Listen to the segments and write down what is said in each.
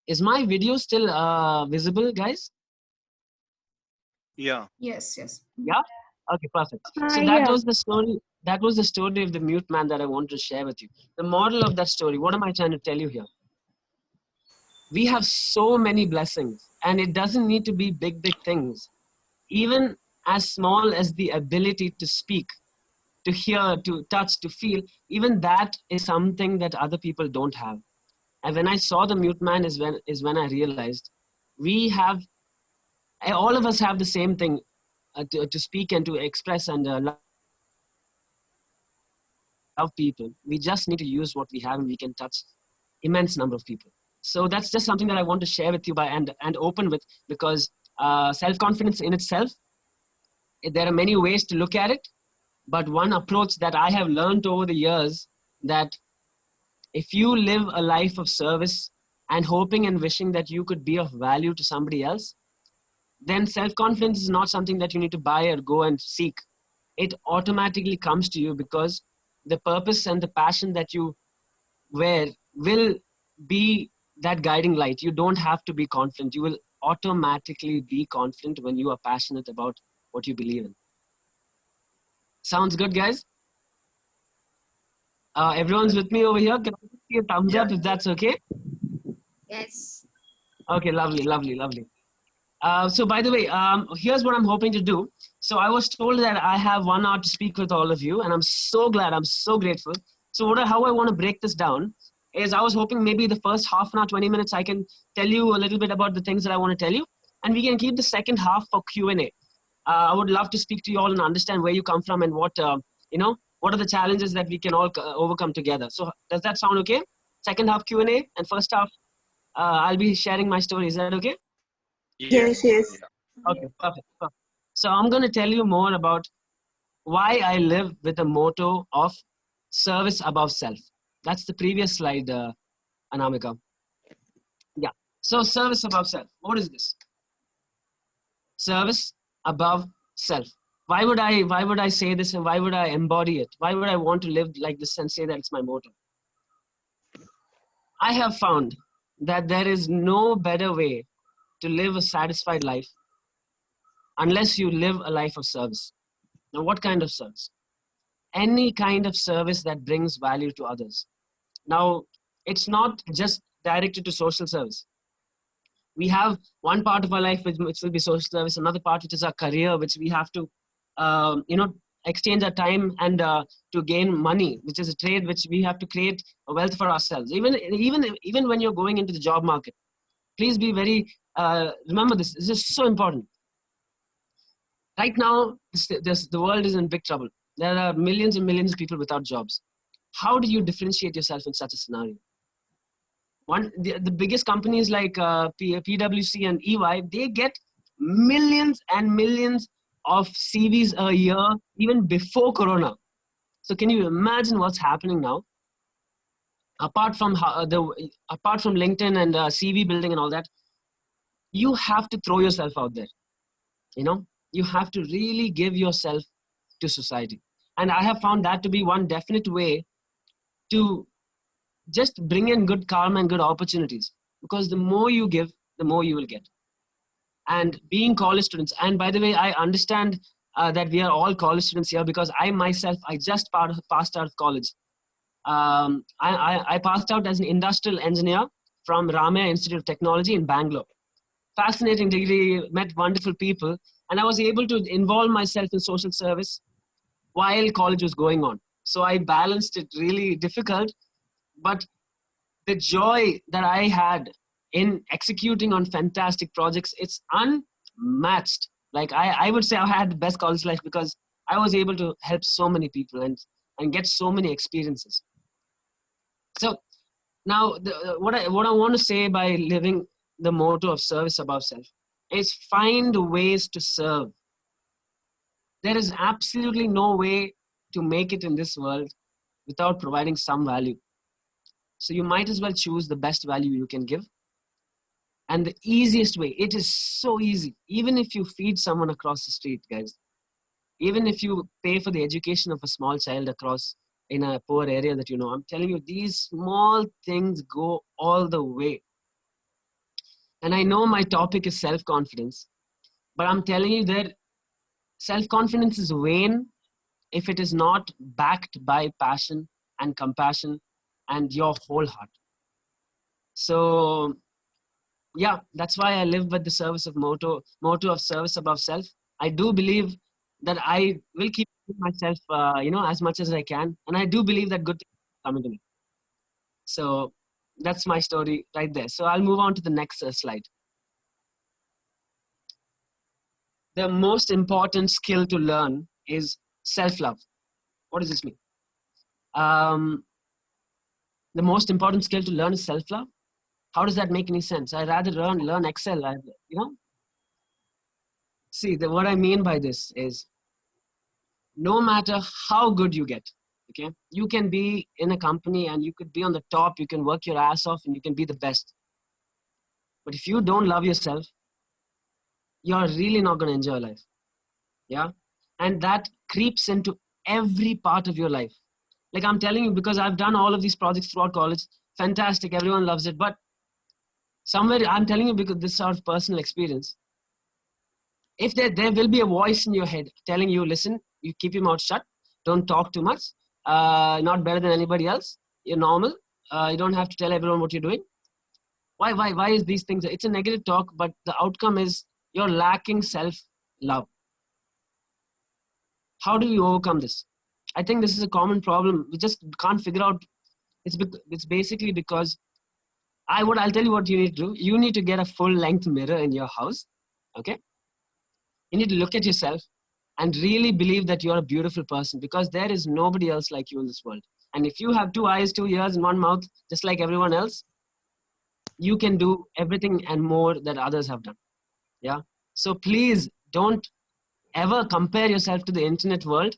Is my video still visible, guys? Yeah. Yes, yes. Yeah. Okay, perfect. So that Yeah. was the story. That was the story of the mute man that I want to share with you. The moral of that story. What am I trying to tell you here? We have so many blessings, and it doesn't need to be big things. Even as small as the ability to speak, to hear, to touch, to feel, even that is something that other people don't have. And when I saw the mute man is when I realized we have, all of us have the same thing, to speak and to express and love people. We just need to use what we have, and we can touch immense number of people. So that's just something that I want to share with you and open with, because self-confidence in itself, there are many ways to look at it, but one approach that I have learned over the years, that if you live a life of service and hoping and wishing that you could be of value to somebody else, then self-confidence is not something that you need to buy or go and seek. It automatically comes to you, because the purpose and the passion that you wear will be that guiding light. You don't have to be confident. You will automatically be confident when you are passionate about what you believe in. Sounds good, guys? Everyone's with me over here. Can I see a thumbs up if that's okay? Yes. Okay, lovely, lovely, lovely. So by the way, here's what I'm hoping to do. So I was told that I have 1 hour to speak with all of you, and I'm so glad, I'm so grateful. So how I want to break this down is, I was hoping maybe the first half an hour, 20 minutes, I can tell you a little bit about the things that I want to tell you, and we can keep the second half for Q&A. I would love to speak to you all and understand where you come from and what are the challenges that we can all overcome together. So does that sound okay? Second half Q&A, and first half I'll be sharing my story. Is that okay? Yes, yes. Okay, perfect, perfect. So I'm going to tell you more about why I live with the motto of service above self. That's the previous slide, Anamika. Yeah. So service above self. What is this? Service above self. Why would I say this, and why would I embody it? Why would I want to live like this and say that it's my motto? I have found that there is no better way to live a satisfied life unless you live a life of service. Now, what kind of service? Any kind of service that brings value to others. Now, it's not just directed to social service. We have one part of our life which will be social service, another part which is our career, which we have to, exchange our time and to gain money, which is a trade which we have to create a wealth for ourselves. Even when you're going into the job market, please be very, remember this. This is so important. Right now, the world is in big trouble. There are millions and millions of people without jobs. How do you differentiate yourself in such a scenario? The biggest companies like PwC and EY, they get millions and millions of CVs a year, even before Corona. So can you imagine what's happening now? Apart from LinkedIn and CV building and all that, you have to throw yourself out there. You have to really give yourself to society. And I have found that to be one definite way to just bring in good karma and good opportunities, because the more you give, the more you will get. And being college students, and by the way, I understand that we are all college students here, because I myself, I just passed out of college. I passed out as an industrial engineer from Ramaya Institute of Technology in Bangalore. Fascinating degree, met wonderful people, and I was able to involve myself in social service while college was going on. So I balanced it. Really difficult, but the joy that I had in executing on fantastic projects, it's unmatched. Like I would say I had the best college life, because I was able to help so many people and get so many experiences. So now what I want to say by living the motto of service above self is, find ways to serve. There is absolutely no way to make it in this world without providing some value. So you might as well choose the best value you can give. And the easiest way, it is so easy. Even if you feed someone across the street, guys, even if you pay for the education of a small child across in a poor area that I'm telling you, these small things go all the way. And I know my topic is self-confidence, but I'm telling you that self-confidence is vain if it is not backed by passion and compassion and your whole heart. So yeah, that's why I live with the service of motto of service above self. I do believe that I will keep myself, as much as I can, and I do believe that good things are coming to me. So that's my story right there. So I'll move on to the next slide. The most important skill to learn is self-love. What does this mean? The most important skill to learn is self-love. How does that make any sense? I rather learn Excel. See, what I mean by this is, no matter how good you get, okay, you can be in a company and you could be on the top. You can work your ass off and you can be the best. But if you don't love yourself, you're really not going to enjoy life. Yeah, and that creeps into every part of your life. Like I'm telling you, because I've done all of these projects throughout college. Fantastic, everyone loves it. But somewhere, I'm telling you, because this sort of personal experience, if there will be a voice in your head telling you, listen, you keep your mouth shut, don't talk too much, not better than anybody else, you're normal, you don't have to tell everyone what you're doing. Why is these things? It's a negative talk, but the outcome is you're lacking self-love. How do you overcome this? I think this is a common problem. We just can't figure out. It's basically because I'll tell you what you need to do. You need to get a full-length mirror in your house, okay? You need to look at yourself and really believe that you're a beautiful person, because there is nobody else like you in this world. And if you have 2 eyes, 2 ears, and 1 mouth, just like everyone else, you can do everything and more that others have done. Yeah. So please don't ever compare yourself to the internet world.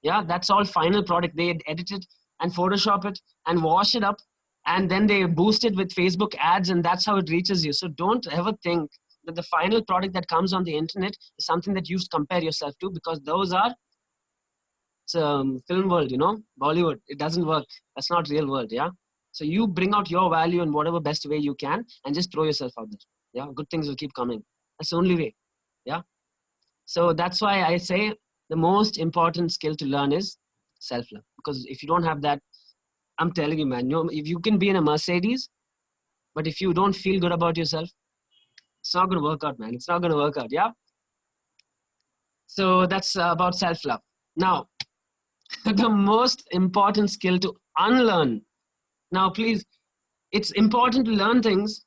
Yeah, that's all final product. They edit it and Photoshop it and wash it up, and then they boost it with Facebook ads, and that's how it reaches you. So don't ever think that the final product that comes on the internet is something that you should compare yourself to, because those are film world, Bollywood. It doesn't work. That's not real world. Yeah. So you bring out your value in whatever best way you can and just throw yourself out there. Yeah. Good things will keep coming. That's the only way. Yeah. So that's why I say the most important skill to learn is self-love. Because if you don't have that, I'm telling you, man, if you can be in a Mercedes, but if you don't feel good about yourself, it's not going to work out, man. It's not going to work out. Yeah. So that's about self-love. Now, the most important skill to unlearn. Now, please, it's important to learn things,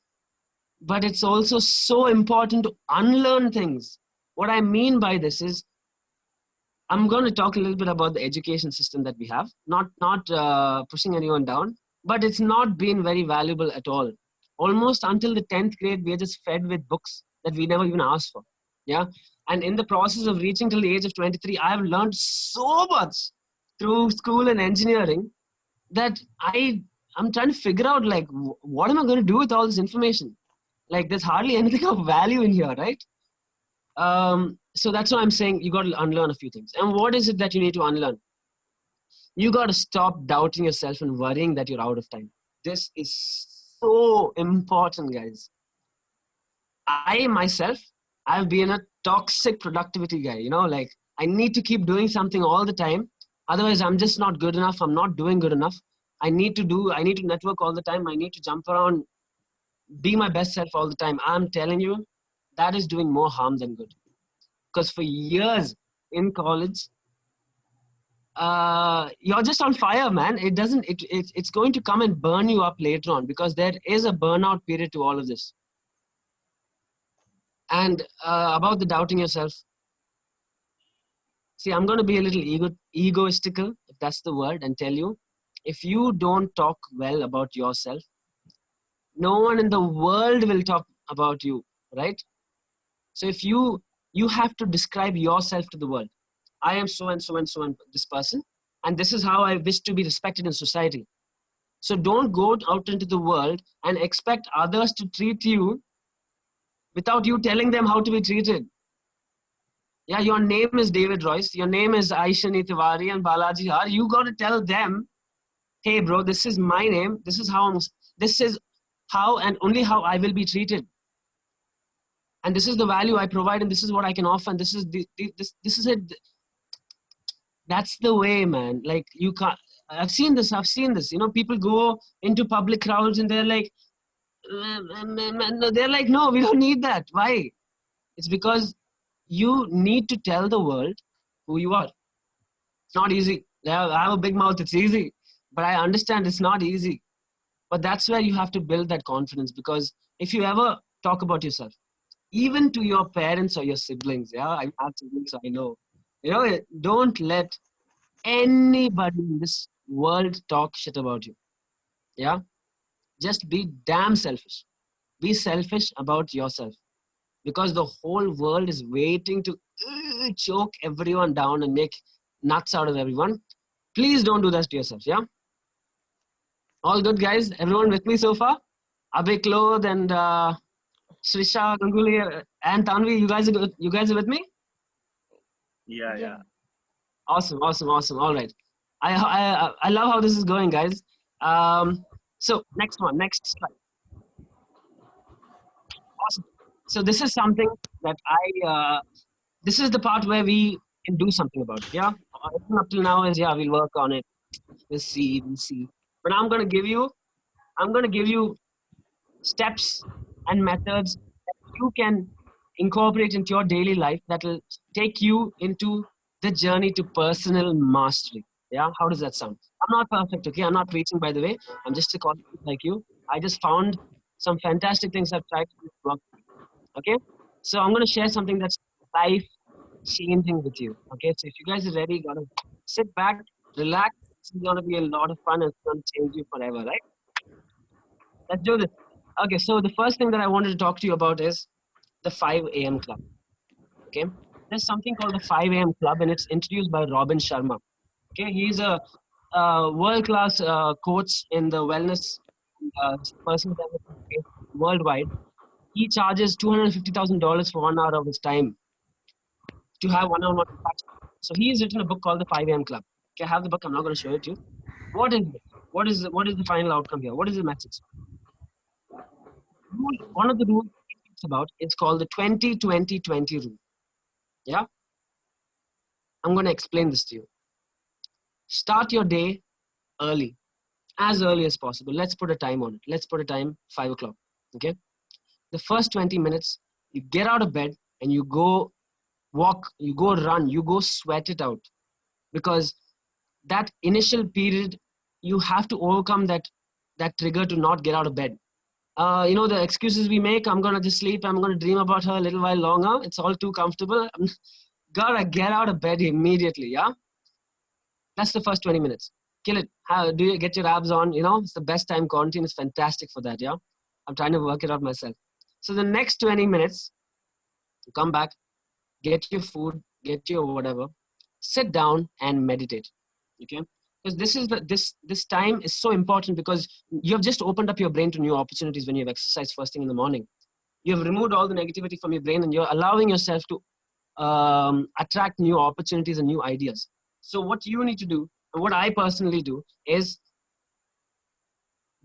but it's also so important to unlearn things. What I mean by this is, I'm going to talk a little bit about the education system that we have, not pushing anyone down, but it's not been very valuable at all. Almost until the 10th grade, we are just fed with books that we never even asked for. Yeah. And in the process of reaching till the age of 23, I have learned so much through school and engineering that I'm trying to figure out, like, what am I going to do with all this information? Like, there's hardly anything of value in here, right? So that's why I'm saying you got to unlearn a few things. And what is it that you need to unlearn? You got to stop doubting yourself and worrying that you're out of time. This is so important, guys. I myself, I've been a toxic productivity guy. Like, I need to keep doing something all the time. Otherwise, I'm just not good enough. I'm not doing good enough. I need to network all the time. I need to jump around, be my best self all the time. I'm telling you, that is doing more harm than good. Because for years in college, you're just on fire, man. It's going to come and burn you up later on, because there is a burnout period to all of this. And about the doubting yourself. See, I'm going to be a little egoistical, if that's the word, and tell you, if you don't talk well about yourself, no one in the world will talk about you, right? So if you have to describe yourself to the world. I am so and so and so and this person, and this is how I wish to be respected in society. So don't go out into the world and expect others to treat you without you telling them how to be treated. Yeah, your name is David Royce, your name is Aishani Tiwari and Balaji Har. You got to tell them, hey bro, this is my name. This is how and only how I will be treated. and this is the value I provide, and this is what I can offer, and this is this is it. That's the way, man. Like, you can't. I've seen this. You know, people go into public crowds and they're like, they're like, no, we don't need that. Why? It's because you need to tell the world who you are. It's not easy. I have a big mouth. It's easy, but I understand it's not easy. But that's where you have to build that confidence, because if you ever talk about yourself, even to your parents or your siblings, yeah, I have siblings, so I know. You know, don't let anybody in this world talk shit about you. Yeah, just be damn selfish. Be selfish about yourself, because the whole world is waiting to choke everyone down and make nuts out of everyone. Please don't do that to yourself. Yeah. All good, guys. Everyone with me so far? Abhay, Claude, and Srisha, Ganguly, and Tanvi. You guys are good? You guys are with me? Yeah. Awesome. All right. I love how this is going, guys. So next slide. Awesome. So this is something that this is the part where we can do something about it. Yeah. Up till now is, yeah, we'll work on it. We'll see. But I'm gonna give you steps and methods that you can incorporate into your daily life that will take you into the journey to personal mastery. Yeah, how does that sound? I'm not perfect, okay? I'm not preaching, by the way. I'm just a colleague like you. I just found some fantastic things I've tried to work. Okay, so I'm going to share something that's life changing with you. Okay, so if you guys are ready, gotta sit back, relax. This is going to be a lot of fun and it's going to change you forever, right? Let's do this. Okay, so the first thing that I wanted to talk to you about is the 5 a.m. club. Okay, there's something called the 5 a.m. club, and it's introduced by Robin Sharma. Okay, he's a world-class coach in the wellness personal development space worldwide. He charges $250,000 for 1 hour of his time to have one-on-one interaction. So he's written a book called the 5 a.m. Club. Okay, I have the book. I'm not going to show it to you. What is it? What is the final outcome here? What is the message? One of the rules he speaks about is called the 20-20-20 rule. Yeah, I'm going to explain this to you. Start your day early, as early as possible. Let's put a time on it. Let's put a time 5 o'clock. Okay, the first 20 minutes, you get out of bed and you go walk, you go run, you go sweat it out, because that initial period you have to overcome that trigger to not get out of bed. You know, the excuses we make, I'm gonna just sleep, I'm gonna dream about her a little while longer, it's all too comfortable. Gotta get out of bed immediately. Yeah, that's the first 20 minutes. Kill it. How do you get your abs on? You know, it's the best time. Quarantine is fantastic for that. Yeah, I'm trying to work it out myself. So the next 20 minutes, you come back, get your food, get your whatever, sit down and meditate. Okay, because this time is so important, because you have just opened up your brain to new opportunities when you have exercised first thing in the morning. You have removed all the negativity from your brain and you're allowing yourself to attract new opportunities and new ideas. So what you need to do, and what I personally do, is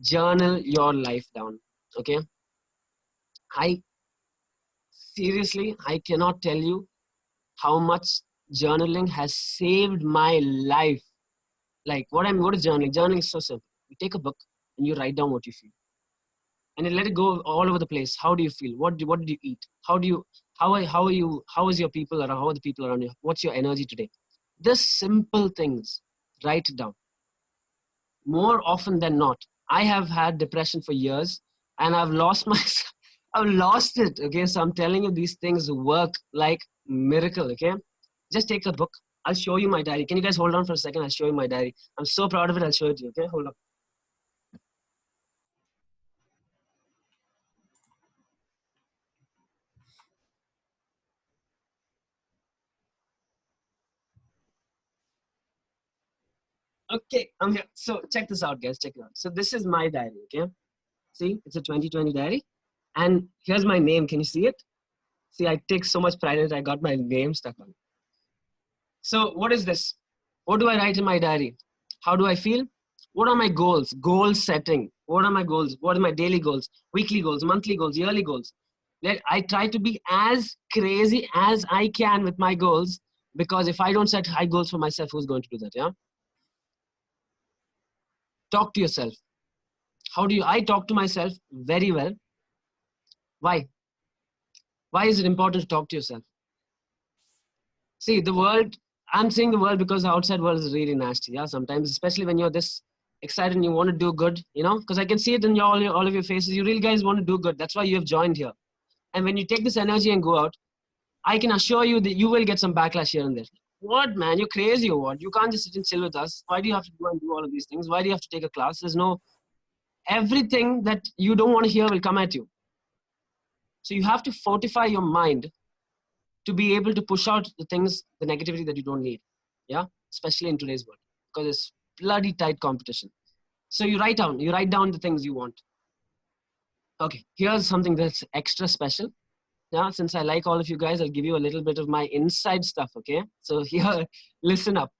journal your life down. Okay, seriously, I cannot tell you how much journaling has saved my life. Like, what is journaling? Journaling is so simple. You take a book and you write down what you feel, and you let it go all over the place. How do you feel? What did you eat? How is your people around? How are the people around you? What's your energy today? The simple things, write it down. More often than not, I have had depression for years and I've lost myself. I've lost it. Okay, so I'm telling you, these things work like miracle. Okay, just take a book. I'll show you my diary. Can you guys hold on for a second? I'll show you my diary. I'm so proud of it. I'll show it to you. Okay, hold on. Okay, I'm here. So check this out, guys. Check it out. So this is my diary. Okay, see, it's a 2020 diary, and here's my name. Can you see it? See, I take so much pride in it. I got my name stuck on it. So what is this? What do I write in my diary? How do I feel? What are my goals? Goal setting. What are my goals? What are my daily goals? Weekly goals? Monthly goals? Yearly goals? Like, I try to be as crazy as I can with my goals, because if I don't set high goals for myself, who's going to do that? Yeah. Talk to yourself. How do you? I talk to myself very well. Why? Why is it important to talk to yourself? See, the world, I'm saying the world because the outside world is really nasty. Yeah, sometimes, especially when you're this excited and you want to do good, you know, because I can see it in all of your faces. You really guys want to do good. That's why you have joined here. And when you take this energy and go out, I can assure you that you will get some backlash here and there. What, man? You're crazy or what? You can't just sit and chill with us. Why do you have to go and do all of these things? Why do you have to take a class? There's no, everything that you don't want to hear will come at you. So you have to fortify your mind to be able to push out the things, the negativity that you don't need. Yeah, especially in today's world, because it's bloody tight competition. So you write down the things you want. Okay, here's something that's extra special. Yeah, since I like all of you guys, I'll give you a little bit of my inside stuff. Okay, so here, listen up.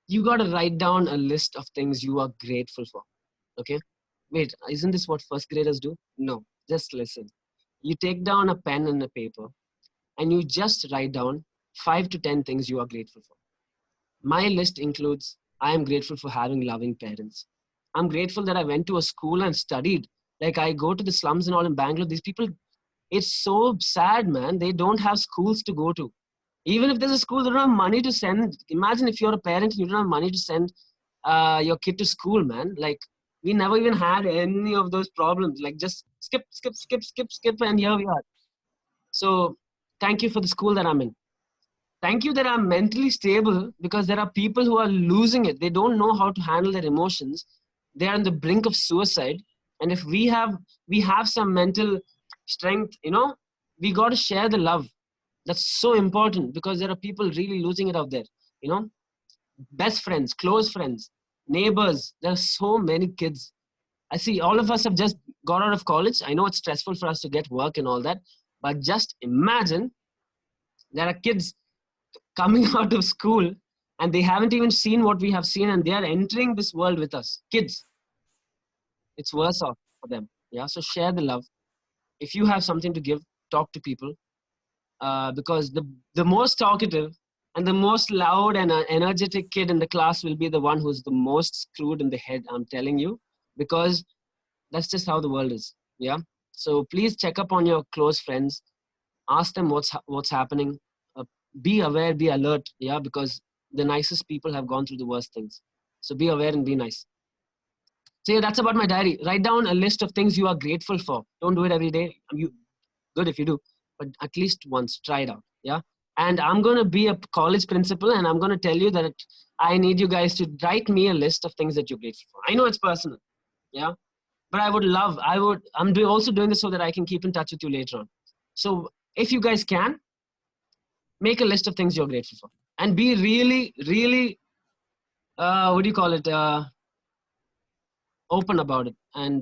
You got to write down a list of things you are grateful for. Okay, wait, isn't this what first graders do? No, just listen. You take down a pen and a paper and you just write down 5 to 10 things you are grateful for. My list includes, I am grateful for having loving parents. I'm grateful that I went to a school and studied. Like, I go to the slums and all in Bangalore. These people, it's so sad, man. They don't have schools to go to. Even if there's a school, they don't have money to send. Imagine if you're a parent and you don't have money to send your kid to school, man. Like, we never even had any of those problems. Like, just skip, and here we are. So thank you for the school that I'm in. Thank you that I'm mentally stable, because there are people who are losing it. They don't know how to handle their emotions. They are on the brink of suicide. And if we have some mental strength, you know, we got to share the love. That's so important, because there are people really losing it out there, you know, best friends, close friends, neighbors. There are so many kids. I see all of us have just got out of college. I know it's stressful for us to get work and all that, but just imagine there are kids coming out of school and they haven't even seen what we have seen, and they are entering this world with us. Kids, it's worse off for them. Yeah, so share the love. If you have something to give, talk to people, because the most talkative and the most loud and energetic kid in the class will be the one who's the most screwed in the head. I'm telling you, because that's just how the world is. Yeah. So please check up on your close friends. Ask them what's happening. Be aware, be alert. Yeah, because the nicest people have gone through the worst things. So be aware and be nice. So yeah, that's about my diary. Write down a list of things you are grateful for. Don't do it every day. Good if you do, but at least once, try it out. Yeah. And I'm going to be a college principal, and I'm going to tell you that I need you guys to write me a list of things that you're grateful for. I know it's personal. Yeah. But I'm also doing this so that I can keep in touch with you later on. So if you guys can, make a list of things you're grateful for, and be really, really, what do you call it? Open about it. And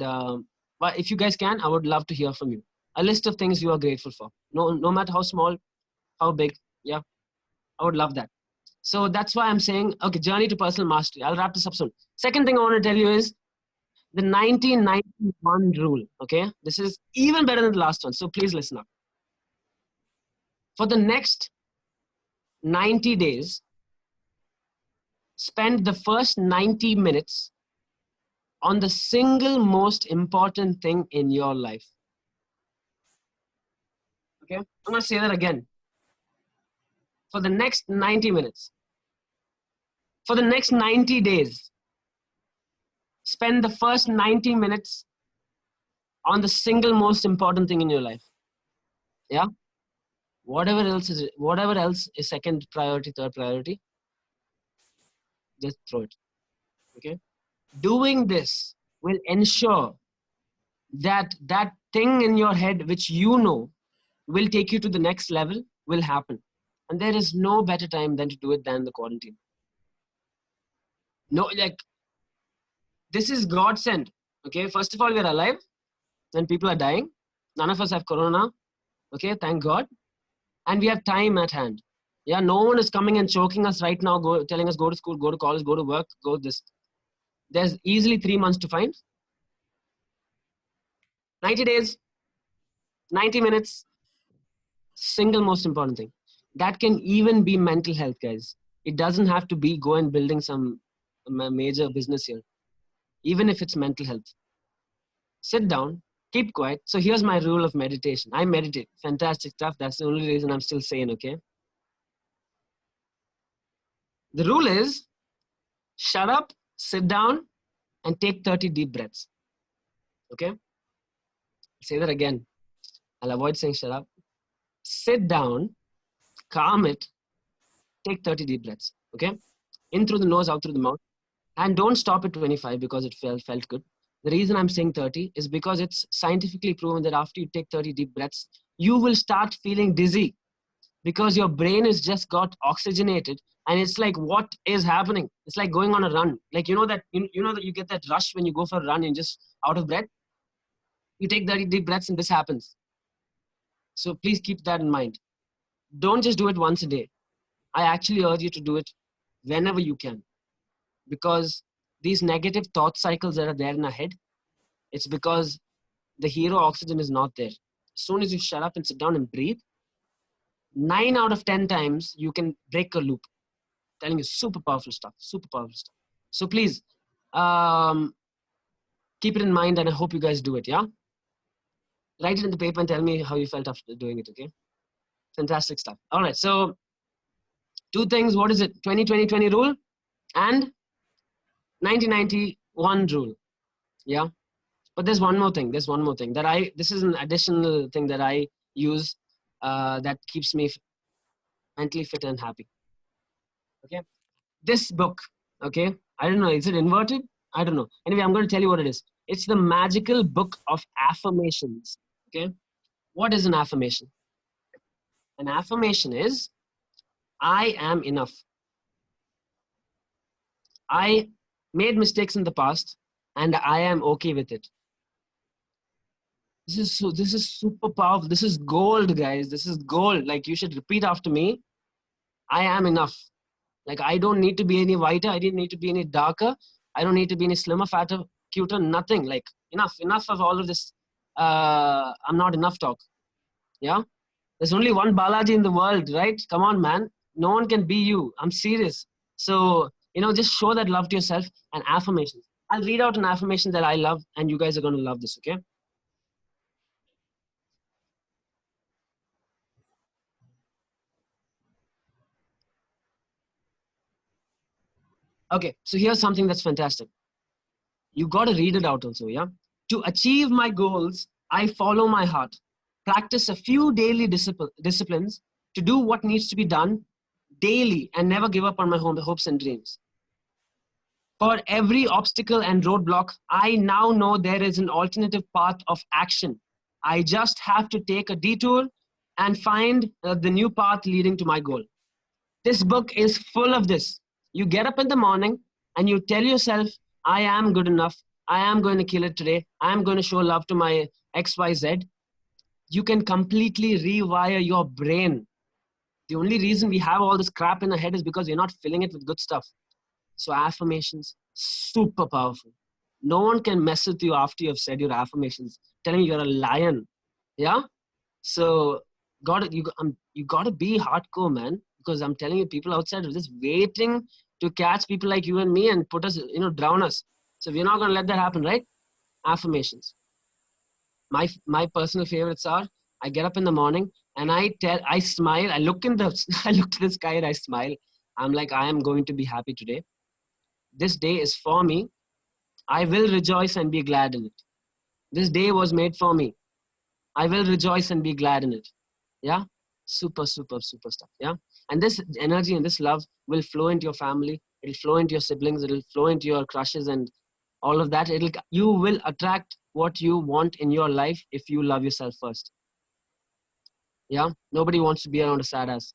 but if you guys can, I would love to hear from you. A list of things you are grateful for. No matter how small, how big. Yeah, I would love that. So that's why I'm saying, okay, journey to personal mastery. I'll wrap this up soon. Second thing I want to tell you is the 1991 rule. Okay, this is even better than the last one. So please listen up. For the next 90 days, spend the first 90 minutes on the single most important thing in your life. Okay, I'm going to say that again. For the next 90 minutes, for the next 90 days, spend the first 90 minutes on the single most important thing in your life. Yeah. Whatever else is second priority, third priority, just throw it. Okay. Doing this will ensure that that thing in your head, which you know will take you to the next level, will happen. And there is no better time than to do it than the quarantine. No, like, this is God sent. Okay. First of all, we're alive and people are dying. None of us have corona. Okay. Thank God. And we have time at hand. Yeah. No one is coming and choking us right now, telling us go to school, go to college, go to work, go this. There's easily 3 months to find. 90 days, 90 minutes, single most important thing. That can even be mental health, guys. It doesn't have to be go and building some major business here. Even if it's mental health. Sit down, keep quiet. So here's my rule of meditation. I meditate. Fantastic stuff. That's the only reason I'm still sane, okay? The rule is shut up, sit down, and take 30 deep breaths. Okay? Say that again. I'll avoid saying shut up. Sit down, calm it, take 30 deep breaths. Okay? In through the nose, out through the mouth. And don't stop at 25 because it felt good. The reason I'm saying 30 is because it's scientifically proven that after you take 30 deep breaths, you will start feeling dizzy because your brain has just got oxygenated, and it's like, what is happening? It's like going on a run. Like, you know that you get that rush when you go for a run and just out of breath. You take 30 deep breaths and this happens. So please keep that in mind. Don't just do it once a day. I actually urge you to do it whenever you can, because these negative thought cycles that are there in our head, it's because the hero oxygen is not there. As soon as you shut up and sit down and breathe, 9 out of 10 times you can break a loop. I'm telling you, super powerful stuff, super powerful stuff. So please keep it in mind, and I hope you guys do it. Yeah, write it in the paper and tell me how you felt after doing it. Okay, fantastic stuff. All right, so 2 things. What is it? 20-20-20 rule and 90-91 rule. Yeah, but there's one more thing. This is an additional thing that I use that keeps me mentally fit and happy. Okay, this book. Okay, I don't know, is it inverted? I don't know. Anyway, I'm going to tell you what it is. It's the magical book of affirmations. Okay, what is an affirmation? An affirmation is, I am enough. I made mistakes in the past and I am okay with it. This is super powerful. This is gold, guys. This is gold. Like, you should repeat after me. I am enough. Like, I don't need to be any whiter. I didn't need to be any darker. I don't need to be any slimmer, fatter, cuter, nothing. Like, enough of all of this. I'm not enough talk. Yeah. There's only one Balaji in the world, right? Come on, man. No one can be you. I'm serious. So, just show that love to yourself. And affirmations. I'll read out an affirmation that I love, and you guys are going to love this, okay? Okay, so here's something that's fantastic. You got to read it out also, yeah? To achieve my goals, I follow my heart. Practice a few daily disciplines to do what needs to be done daily and never give up on my hopes and dreams. For every obstacle and roadblock, I now know there is an alternative path of action. I just have to take a detour and find the new path leading to my goal. This book is full of this. You get up in the morning and you tell yourself, I am good enough. I am going to kill it today. I am going to show love to my XYZ. You can completely rewire your brain. The only reason we have all this crap in our head is because we're not filling it with good stuff. So affirmations, super powerful. No one can mess with you after you have said your affirmations, telling you you're a lion. Yeah? So you gotta be hardcore, man. Because I'm telling you, people outside are just waiting to catch people like you and me and put us, drown us. So we're not gonna let that happen, right? Affirmations. My personal favorites are, I get up in the morning and I smile, I look to the sky and I smile. I'm like, I am going to be happy today. This day is for me. I will rejoice and be glad in it. This day was made for me. I will rejoice and be glad in it. Yeah? Super, super, super stuff. Yeah? And this energy and this love will flow into your family. It'll flow into your siblings. It'll flow into your crushes and all of that. You will attract what you want in your life if you love yourself first. Yeah? Nobody wants to be around a sad ass.